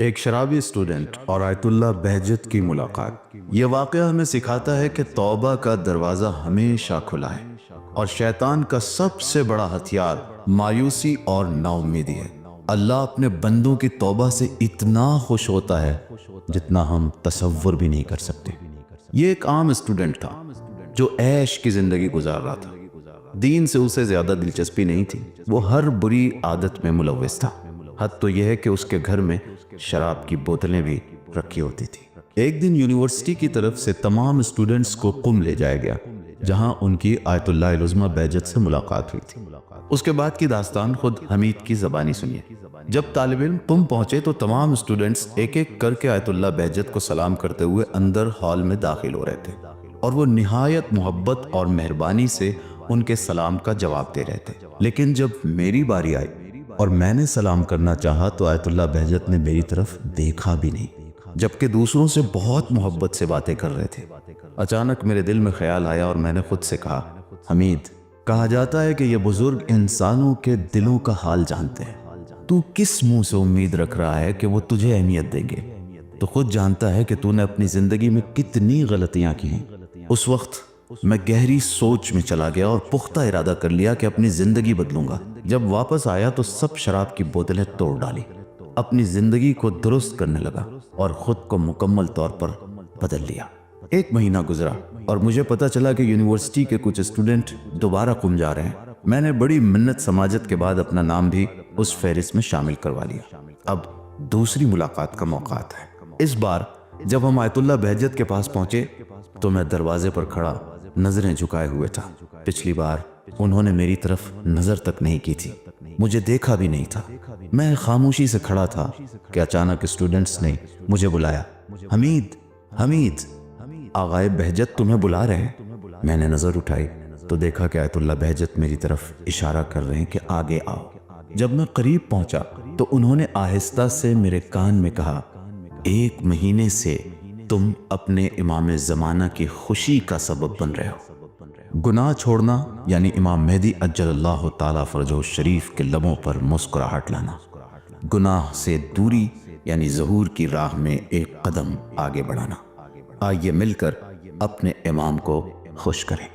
ایک شرابی اسٹوڈنٹ اور آیت اللہ بہجت کی ملاقات۔ یہ واقعہ ہمیں سکھاتا ہے کہ توبہ کا دروازہ ہمیشہ کھلا ہے اور شیطان کا سب سے بڑا ہتھیار مایوسی اور نا امیدی ہے۔ اللہ اپنے بندوں کی توبہ سے اتنا خوش ہوتا ہے جتنا ہم تصور بھی نہیں کر سکتے۔ یہ ایک عام اسٹوڈنٹ تھا جو عیش کی زندگی گزار رہا تھا۔ دین سے اسے زیادہ دلچسپی نہیں تھی۔ وہ ہر بری عادت میں ملوث تھا، حد تو یہ ہے کہ اس کے گھر میں شراب کی بوتلیں بھی رکھی ہوتی تھی۔ ایک دن یونیورسٹی کی طرف سے تمام اسٹوڈنٹس کو قم لے جایا گیا، جہاں ان کی آیت اللہ العظمہ بہجت سے ملاقات ہوئی تھی۔ اس کے بعد کی داستان خود حمید کی زبانی سنیے۔ جب طالب علم قم پہنچے تو تمام اسٹوڈنٹس ایک ایک کر کے آیت اللہ بہجت کو سلام کرتے ہوئے اندر ہال میں داخل ہو رہے تھے، اور وہ نہایت محبت اور مہربانی سے ان کے سلام کا جواب دے رہے تھے۔ لیکن جب میری باری آئی اور میں نے سلام کرنا چاہا تو آیت اللہ بہجت نے میری طرف دیکھا بھی نہیں، جبکہ دوسروں سے بہت محبت سے باتیں کر رہے تھے۔ اچانک میرے دل میں خیال آیا اور میں نے خود سے کہا، حمید، کہا جاتا ہے کہ یہ بزرگ انسانوں کے دلوں کا حال جانتے ہیں۔ تو کس منہ سے امید رکھ رہا ہے کہ وہ تجھے اہمیت دیں گے؟ تو خود جانتا ہے کہ تو نے اپنی زندگی میں کتنی غلطیاں کی ہیں۔ اس وقت میں گہری سوچ میں چلا گیا اور پختہ ارادہ کر لیا کہ اپنی زندگی بدلوں گا۔ جب واپس آیا تو سب شراب کی بوتلیں توڑ ڈالی، اپنی زندگی کو درست کرنے لگا اور خود کو مکمل طور پر بدل لیا۔ ایک مہینہ گزرا اور مجھے پتا چلا کہ یونیورسٹی کے کچھ اسٹوڈنٹ دوبارہ قم جا رہے ہیں۔ میں نے بڑی منت سماجت کے بعد اپنا نام بھی اس فہرست میں شامل کروا لیا۔ اب دوسری ملاقات کا موقع آتا ہے۔ اس بار جب ہم آیت اللہ بہجت کے پاس پہنچے تو میں دروازے پر کھڑا نظریں جھکائے ہوئے تھا۔ پچھلی بار انہوں نے میری طرف نظر تک نہیں کی تھی، مجھے دیکھا بھی نہیں تھا۔ میں خاموشی سے کھڑا تھا کہ اچانک اسٹوڈنٹس نے مجھے بلایا، حمید، حمید، آغائے بہجت تمہیں بلا رہے ہیں۔ میں نے نظر اٹھائی تو دیکھا کہ آیت اللہ بہجت میری طرف اشارہ کر رہے ہیں کہ آگے آؤ۔ جب میں قریب پہنچا تو انہوں نے آہستہ سے میرے کان میں کہا، 1 مہینے سے تم اپنے امام زمانہ کی خوشی کا سبب بن رہے ہو۔ گناہ چھوڑنا یعنی امام مہدی عجل اللہ تعالیٰ فرجہ الشریف کے لبوں پر مسکراہٹ لانا، گناہ سے دوری یعنی ظہور کی راہ میں ایک قدم آگے بڑھانا۔ آئیے مل کر اپنے امام کو خوش کریں۔